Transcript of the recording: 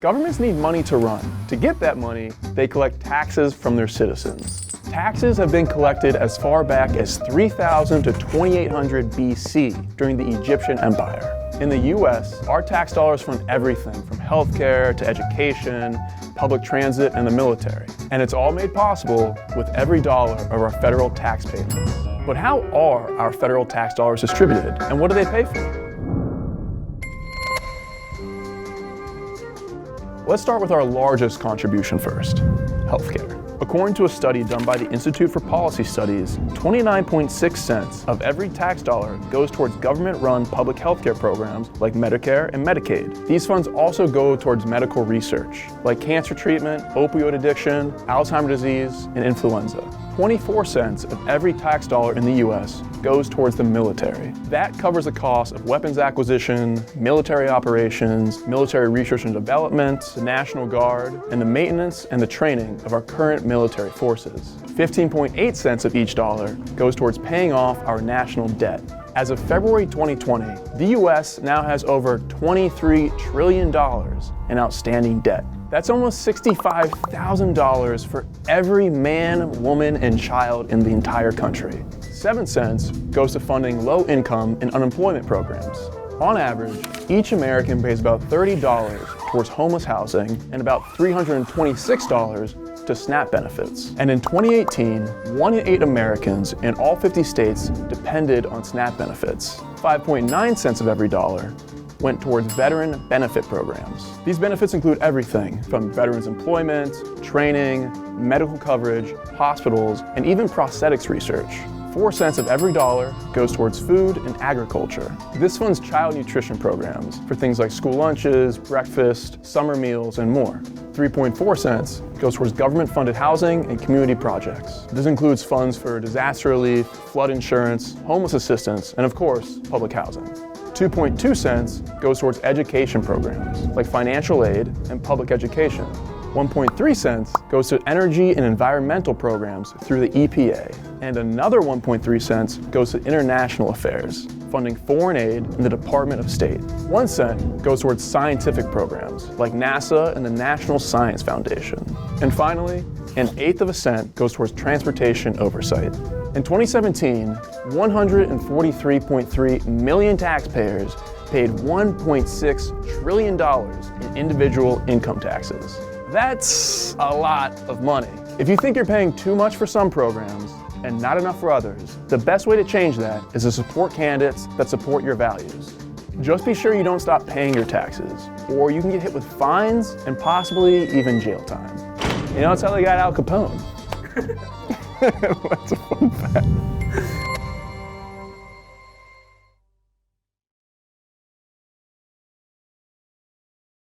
Governments need money to run. To get that money, they collect taxes from their citizens. Taxes have been collected as far back as 3000 to 2800 BC during the Egyptian Empire. In the US, our tax dollars fund everything from healthcare to education, public transit, and the military. And it's all made possible with every dollar of our federal tax payments. But how are our federal tax dollars distributed, and what do they pay for? Let's start with our largest contribution first, healthcare. According to a study done by the Institute for Policy Studies, 29.6 cents of every tax dollar goes towards government-run public healthcare programs like Medicare and Medicaid. These funds also go towards medical research, like cancer treatment, opioid addiction, Alzheimer's disease, and influenza. 24 cents of every tax dollar in the US goes towards the military. That covers the cost of weapons acquisition, military operations, military research and development, the National Guard, and the maintenance and the training of our current military forces. 15.8 cents of each dollar goes towards paying off our national debt. As of February 2020, the US now has over $23 trillion in outstanding debt. That's almost $65,000 for every man, woman, and child in the entire country. 7 cents goes to funding low-income and unemployment programs. On average, each American pays about $30 towards homeless housing and about $326 to SNAP benefits. And in 2018, 1 in 8 Americans in all 50 states depended on SNAP benefits. 5.9 cents of every dollar went towards veteran benefit programs. These benefits include everything from veterans employment, training, medical coverage, hospitals, and even prosthetics research. 4 cents of every dollar goes towards food and agriculture. This funds child nutrition programs for things like school lunches, breakfast, summer meals, and more. 3.4 cents goes towards government-funded housing and community projects. This includes funds for disaster relief, flood insurance, homeless assistance, and of course, public housing. 2.2 cents goes towards education programs like financial aid and public education. 1.3 cents goes to energy and environmental programs through the EPA. And another 1.3 cents goes to international affairs, funding foreign aid in the Department of State. 1 cent goes towards scientific programs like NASA and the National Science Foundation. And finally, 1/8 cent goes towards transportation oversight. In 2017, 143.3 million taxpayers paid $1.6 trillion in individual income taxes. That's a lot of money. If you think you're paying too much for some programs and not enough for others, the best way to change that is to support candidates that support your values. Just be sure you don't stop paying your taxes, or you can get hit with fines and possibly even jail time. You know, that's how they got Al Capone. That's a fun fact.